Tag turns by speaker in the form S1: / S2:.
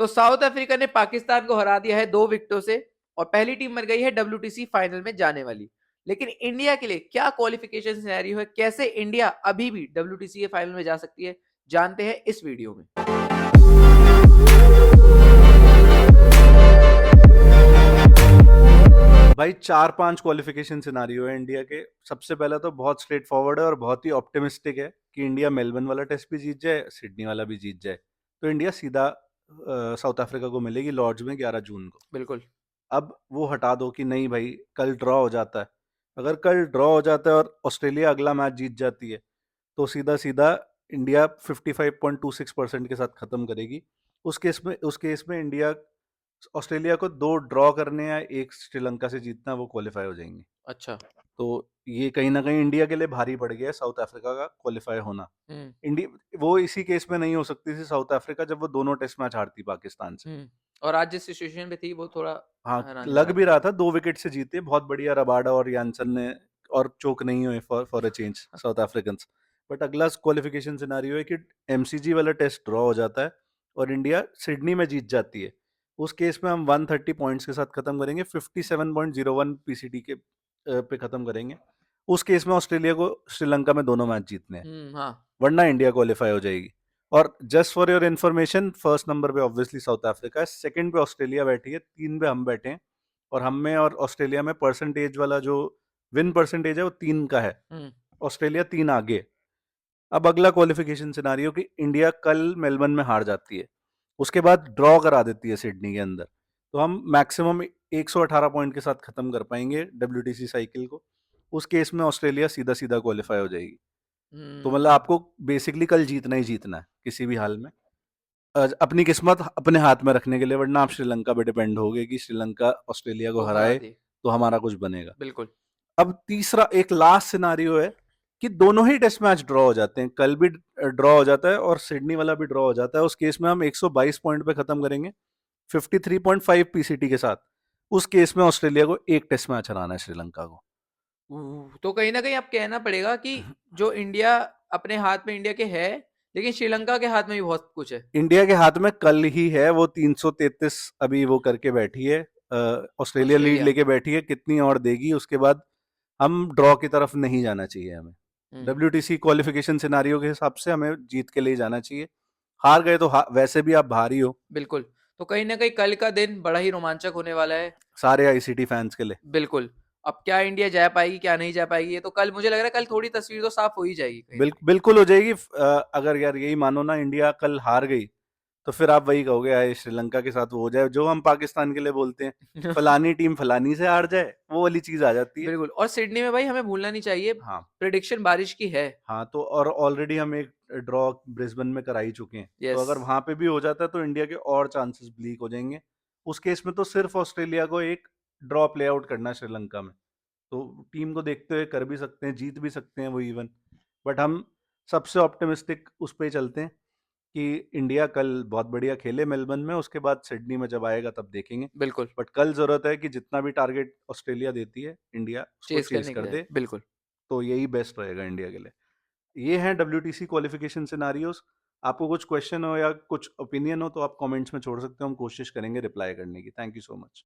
S1: तो south Africa ने पाकिस्तान को हरा दिया है 2 विकेटों से और पहली टीम बन गई है डब्ल्यूटीसी फाइनल में जाने वाली। लेकिन इंडिया के लिए क्या क्वालिफिकेशन सिनेरियो है, कैसे इंडिया अभी भी डब्ल्यूटीसी के फाइनल में जा सकती है, जानते हैं इस वीडियो में।
S2: भाई 4-5 क्वालिफिकेशन सिनारियो है इंडिया के। सबसे पहला तो बहुत स्ट्रेट फॉरवर्ड है और बहुत ही ऑप्टिमिस्टिक है कि इंडिया मेलबर्न वाला टेस्ट भी जीत जाए, सिडनी वाला भी जीत जाए, तो इंडिया सीधा साउथ अफ्रीका को मिलेगी लॉर्ड्स में 11 जून को।
S1: बिल्कुल।
S2: अब वो हटा दो कि नहीं भाई कल ड्रॉ हो जाता है। अगर कल ड्रॉ हो जाता है और ऑस्ट्रेलिया अगला मैच जीत जाती है तो सीधा सीधा इंडिया 55.26% के साथ खत्म करेगी। उस केस में इंडिया ऑस्ट्रेलिया को 2 ड्रॉ करने या एक श्रीलंका से जीतना, वो क्वालिफाई हो जाएंगे।
S1: अच्छा।
S2: तो ये कहीं ना कहीं इंडिया के लिए भारी पड़ गया है साउथ अफ्रीका का क्वालिफाई होना।
S1: हम्म।
S2: इंडिया वो इसी केस में नहीं हो सकती थी साउथ अफ्रीका जब वो दोनों टेस्ट मैच हारती पाकिस्तान से।
S1: और आज जिस सिचुएशन पे थी वो थोड़ा
S2: हाँ,
S1: हैरानी
S2: लग
S1: वाला
S2: भी
S1: था।
S2: रहा था 2 विकेट से जीते, बहुत बढ़िया रबाडा और यानसन ने, और चोक नहीं हुए for a change south African. But अगला क्वालिफिकेशन सिनारियो है कि एमसीजी वाला टेस्ट ड्रॉ हो जाता है और इंडिया सिडनी में जीत जाती है। उस केस में हम 130 पॉइंट्स के साथ खत्म करेंगे, 57.01 पीसीटी के पे खत्म करेंगे। उस केस में ऑस्ट्रेलिया को श्रीलंका में दोनों मैच जीतने हैं,
S1: हाँ।
S2: वरना इंडिया क्वालिफाई हो जाएगी। और just for your information, first number पे ऑब्वियसली साउथ अफ्रीका है, सेकंड पे ऑस्ट्रेलिया बैठी है, 3 पे हम बैठे हैं। और हम में और ऑस्ट्रेलिया में परसेंटेज वाला जो विन परसेंटेज है वो 3 का है, ऑस्ट्रेलिया 3 आगे। अब अगला क्वालिफिकेशन सिनारियो कि इंडिया कल मेलबर्न में हार जाती है, उसके बाद ड्रॉ करा देती है सिडनी के अंदर, तो हम मैक्सिमम 118 पॉइंट के साथ खत्म कर पाएंगे डब्ल्यूटीसी साइकिल को। उस केस में ऑस्ट्रेलिया सीधा सीधा क्वालिफाई हो जाएगी। तो मतलब आपको बेसिकली कल जीतना ही जीतना है किसी भी हाल में, अपनी किस्मत अपने हाथ में रखने के लिए, वरना आप श्रीलंका पे डिपेंड होगे कि श्रीलंका ऑस्ट्रेलिया को
S1: को हरा
S2: हराए
S1: दे।
S2: तो हमारा कुछ बनेगा।
S1: बिल्कुल।
S2: अब तीसरा एक लास्ट सिनारियो है कि दोनों ही टेस्ट मैच ड्रॉ हो जाते हैं, कल भी ड्रॉ हो जाता है और सिडनी वाला भी ड्रॉ हो जाता है। उस केस में हम 122 पॉइंट पे खत्म करेंगे 53.5 पीसीटी के साथ। उस केस में ऑस्ट्रेलिया को एक टेस्ट मैच हराना है श्रीलंका को।
S1: तो कहीं ना कहीं आप कहना पड़ेगा कि जो इंडिया अपने हाथ में इंडिया के है, लेकिन श्रीलंका के हाथ में भी बहुत कुछ है।
S2: इंडिया के हाथ में कल ही है, वो 333 अभी वो करके बैठी है, ऑस्ट्रेलिया लीड
S1: ऑस्ट्रेलिया।
S2: लेके बैठी है, कितनी और देगी उसके बाद हम ड्रॉ की तरफ नहीं जाना चाहिए हमें।
S1: हम्म।
S2: डब्ल्यूटीसी क्वालिफिकेशन सिनारियो के हिसाब से हमें जीत के लिए जाना चाहिए। हार गए तो वैसे भी आप बाहर ही हो।
S1: बिल्कुल। तो कहीं ना कहीं कल का दिन बड़ा ही रोमांचक होने वाला है।
S2: सारे आईसीटी फैंस के लिए।
S1: बिल्कुल। अब क्या इंडिया जा पाएगी क्या नहीं जा पाएगी, ये तो कल मुझे लग रहा है कल थोड़ी तस्वीर तो साफ हो ही जाएगी कहीं ना कहीं।
S2: बिल्कुल हो जाएगी। अगर यार यही मानो ना, इंडिया कल हार गई तो फिर आप वही कहोगे आए श्रीलंका के साथ वो हो जाए जो हम पाकिस्तान के लिए बोलते हैं, फलानी टीम फलानी से हार जाए, वो वाली चीज आ जाती है।
S1: बिल्कुल। और सिडनी में भाई हमें भूलना नहीं चाहिए,
S2: हाँ।
S1: प्रिडिक्शन बारिश की है।
S2: हाँ, तो और ऑलरेडी हम एक ड्रॉ ब्रिस्बेन में करा ही चुके हैं, तो
S1: यस।
S2: अगर वहां पे भी हो जाता है तो इंडिया के और चांसेस ब्लीक हो जाएंगे। उस केस में तो सिर्फ ऑस्ट्रेलिया को एक ड्रॉ प्ले आउट करना है श्रीलंका में, तो टीम को देखते हुए कर भी सकते हैं, जीत भी सकते हैं वो इवन। बट हम सबसे ऑप्टिमिस्टिक उस पर चलते हैं कि इंडिया कल बहुत बढ़िया खेले मेलबर्न में, उसके बाद सिडनी में जब आएगा तब देखेंगे।
S1: बिल्कुल।
S2: बट कल जरूरत है कि जितना भी टारगेट ऑस्ट्रेलिया देती है इंडिया उसको
S1: चेस
S2: चेस
S1: करने के
S2: कर
S1: लिए
S2: दे,
S1: बिल्कुल।
S2: तो यही बेस्ट रहेगा इंडिया के लिए। ये हैं डब्ल्यूटीसी क्वालिफिकेशन सिनारियोज। आपको कुछ क्वेश्चन हो या कुछ ओपिनियन हो तो आप कमेंट्स में छोड़ सकते हो, हम कोशिश करेंगे रिप्लाई करने की। Thank you so much.